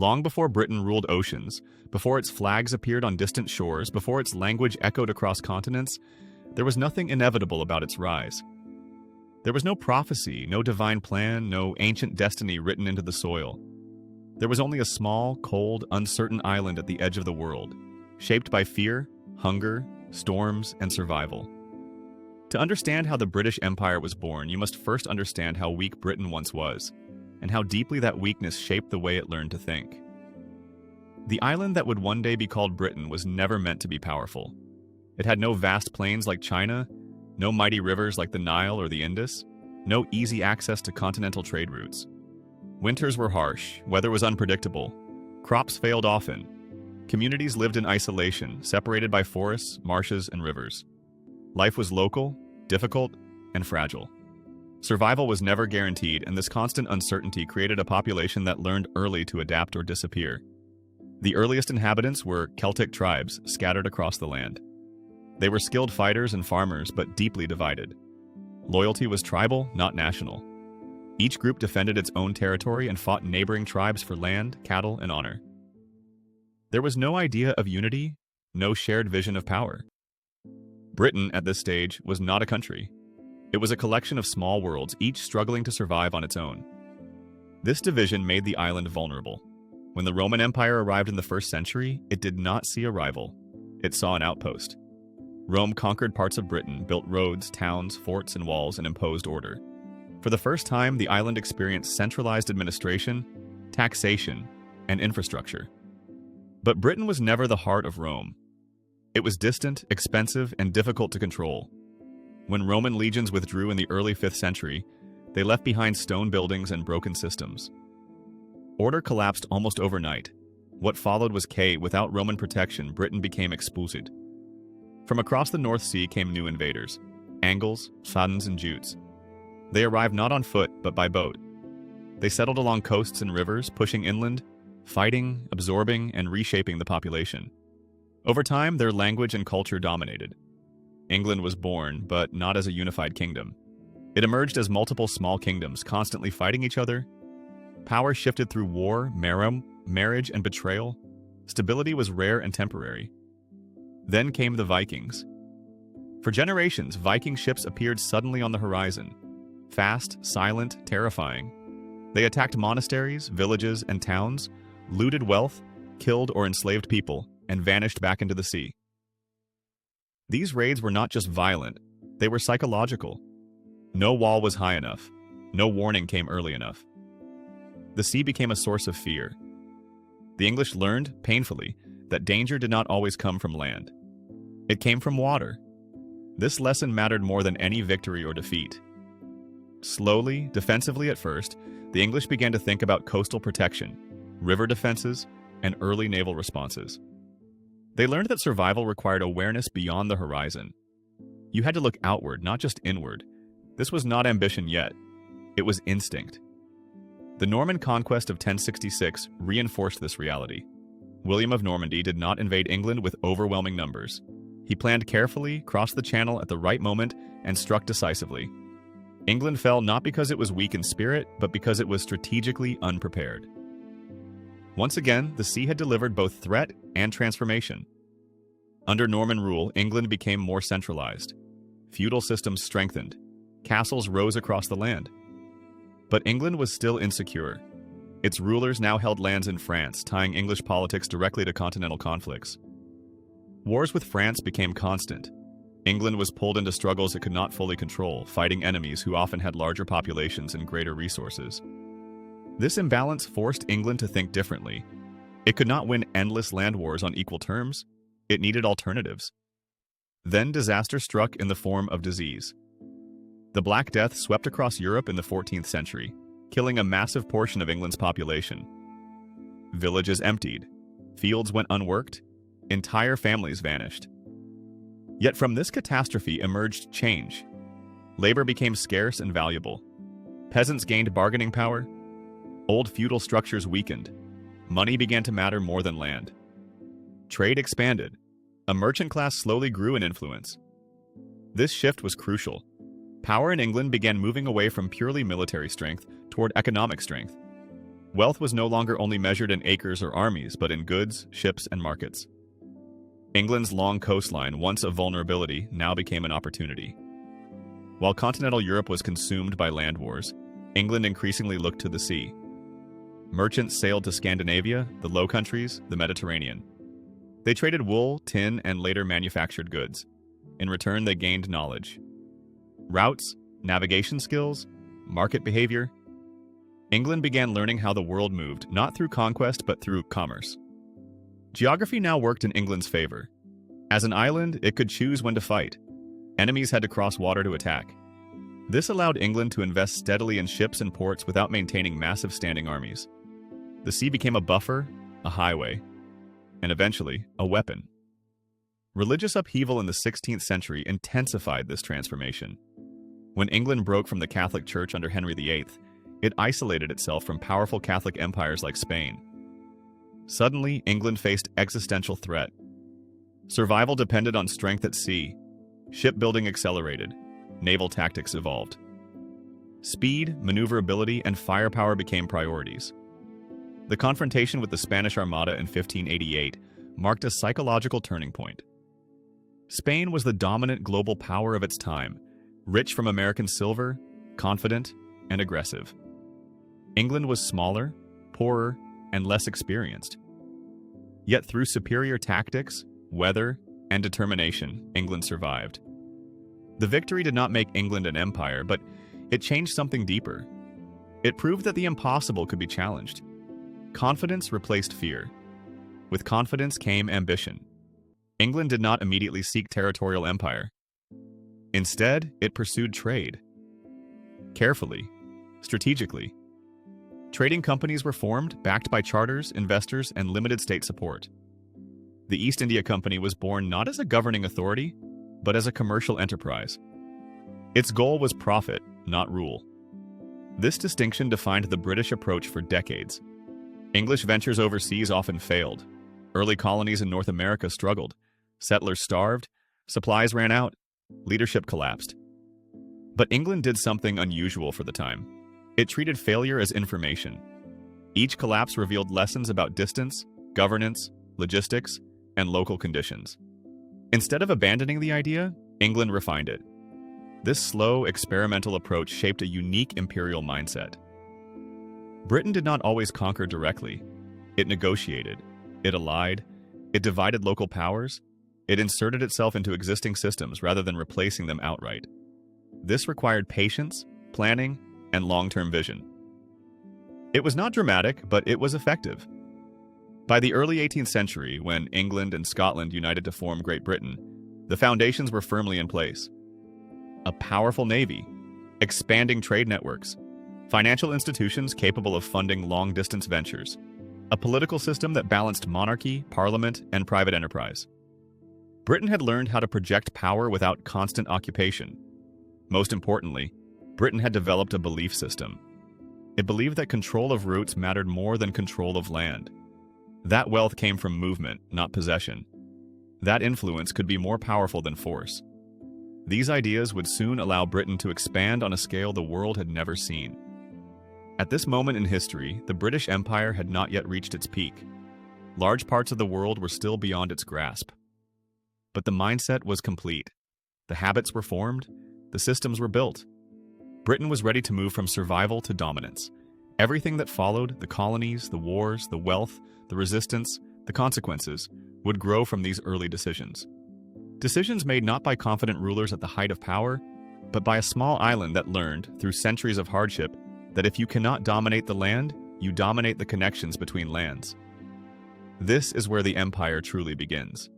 Long before Britain ruled oceans, before its flags appeared on distant shores, before its language echoed across continents, there was nothing inevitable about its rise. There was no prophecy, no divine plan, no ancient destiny written into the soil. There was only a small, cold, uncertain island at the edge of the world, shaped by fear, hunger, storms, and survival. To understand how the British Empire was born, you must first understand how weak Britain once was, and how deeply that weakness shaped the way it learned to think. The island that would one day be called Britain was never meant to be powerful. It had no vast plains like China, no mighty rivers like the Nile or the Indus, no easy access to continental trade routes. Winters were harsh, weather was unpredictable, crops failed often. Communities lived in isolation, separated by forests, marshes, and rivers. Life was local, difficult, and fragile. Survival was never guaranteed, and this constant uncertainty created a population that learned early to adapt or disappear. The earliest inhabitants were Celtic tribes scattered across the land. They were skilled fighters and farmers, but deeply divided. Loyalty was tribal, not national. Each group defended its own territory and fought neighboring tribes for land, cattle, and honor. There was no idea of unity, no shared vision of power. Britain, at this stage, was not a country. It was a collection of small worlds, each struggling to survive on its own. This division made the island vulnerable. When the Roman Empire arrived in the 1st century, it did not see a rival. It saw an outpost. Rome conquered parts of Britain, built roads, towns, forts, and walls, and imposed order. For the first time, the island experienced centralized administration, taxation, and infrastructure. But Britain was never the heart of Rome. It was distant, expensive, and difficult to control. When Roman legions withdrew in the early 5th century, they left behind stone buildings and broken systems. Order collapsed almost overnight. What followed was chaos. Without Roman protection, Britain became expulsed. From across the North Sea came new invaders, Angles, Huns, and Jutes. They arrived not on foot, but by boat. They settled along coasts and rivers, pushing inland, fighting, absorbing, and reshaping the population. Over time, their language and culture dominated. England was born, but not as a unified kingdom. It emerged as multiple small kingdoms, constantly fighting each other. Power shifted through war, marriage, and betrayal. Stability was rare and temporary. Then came the Vikings. For generations, Viking ships appeared suddenly on the horizon. Fast, silent, terrifying. They attacked monasteries, villages, and towns, looted wealth, killed or enslaved people, and vanished back into the sea. These raids were not just violent, they were psychological. No wall was high enough. No warning came early enough. The sea became a source of fear. The English learned, painfully, that danger did not always come from land. It came from water. This lesson mattered more than any victory or defeat. Slowly, defensively at first, the English began to think about coastal protection, river defenses, and early naval responses. They learned that survival required awareness beyond the horizon. You had to look outward, not just inward. This was not ambition yet. It was instinct. The Norman conquest of 1066 reinforced this reality. William of Normandy did not invade England with overwhelming numbers. He planned carefully, crossed the Channel at the right moment, and struck decisively. England fell not because it was weak in spirit, but because it was strategically unprepared. Once again, the sea had delivered both threat and transformation. Under Norman rule, England became more centralized. Feudal systems strengthened. Castles rose across the land. But England was still insecure. Its rulers now held lands in France, tying English politics directly to continental conflicts. Wars with France became constant. England was pulled into struggles it could not fully control, fighting enemies who often had larger populations and greater resources. This imbalance forced England to think differently. It could not win endless land wars on equal terms. It needed alternatives. Then disaster struck in the form of disease. The Black Death swept across Europe in the 14th century, killing a massive portion of England's population. Villages emptied. Fields went unworked. Entire families vanished. Yet from this catastrophe emerged change. Labor became scarce and valuable. Peasants gained bargaining power. Old feudal structures weakened. Money began to matter more than land. Trade expanded. A merchant class slowly grew in influence. This shift was crucial. Power in England began moving away from purely military strength toward economic strength. Wealth was no longer only measured in acres or armies, but in goods, ships, and markets. England's long coastline, once a vulnerability, now became an opportunity. While continental Europe was consumed by land wars, England increasingly looked to the sea. Merchants sailed to Scandinavia, the Low Countries, the Mediterranean. They traded wool, tin, and later manufactured goods. In return, they gained knowledge. Routes, navigation skills, market behavior. England began learning how the world moved, not through conquest, but through commerce. Geography now worked in England's favor. As an island, it could choose when to fight. Enemies had to cross water to attack. This allowed England to invest steadily in ships and ports without maintaining massive standing armies. The sea became a buffer, a highway, and eventually, a weapon. Religious upheaval in the 16th century intensified this transformation. When England broke from the Catholic Church under Henry VIII, it isolated itself from powerful Catholic empires like Spain. Suddenly, England faced existential threat. Survival depended on strength at sea. Shipbuilding accelerated. Naval tactics evolved. Speed, maneuverability, and firepower became priorities. The confrontation with the Spanish Armada in 1588 marked a psychological turning point. Spain was the dominant global power of its time, rich from American silver, confident, and aggressive. England was smaller, poorer, and less experienced. Yet through superior tactics, weather, and determination, England survived. The victory did not make England an empire, but it changed something deeper. It proved that the impossible could be challenged. Confidence replaced fear. With confidence came ambition. England did not immediately seek territorial empire. Instead, it pursued trade. Carefully, strategically. Trading companies were formed, backed by charters, investors, and limited state support. The East India Company was born not as a governing authority, but as a commercial enterprise. Its goal was profit, not rule. This distinction defined the British approach for decades. English ventures overseas often failed. Early colonies in North America struggled. Settlers starved. Supplies ran out. Leadership collapsed. But England did something unusual for the time. It treated failure as information. Each collapse revealed lessons about distance, governance, logistics, and local conditions. Instead of abandoning the idea, England refined it. This slow, experimental approach shaped a unique imperial mindset. Britain did not always conquer directly. It negotiated. It allied. It divided local powers. It inserted itself into existing systems rather than replacing them outright. This required patience, planning, and long-term vision. It was not dramatic, but it was effective. By the early 18th century, when England and Scotland united to form Great Britain, the foundations were firmly in place. A powerful navy, expanding trade networks, financial institutions capable of funding long-distance ventures, a political system that balanced monarchy, parliament, and private enterprise. Britain had learned how to project power without constant occupation. Most importantly, Britain had developed a belief system. It believed that control of routes mattered more than control of land. That wealth came from movement, not possession. That influence could be more powerful than force. These ideas would soon allow Britain to expand on a scale the world had never seen. At this moment in history, the British Empire had not yet reached its peak. Large parts of the world were still beyond its grasp. But the mindset was complete. The habits were formed, the systems were built. Britain was ready to move from survival to dominance. Everything that followed, the colonies, the wars, the wealth, the resistance, the consequences, would grow from these early decisions. Decisions made not by confident rulers at the height of power, but by a small island that learned, through centuries of hardship, that if you cannot dominate the land, you dominate the connections between lands. This is where the empire truly begins.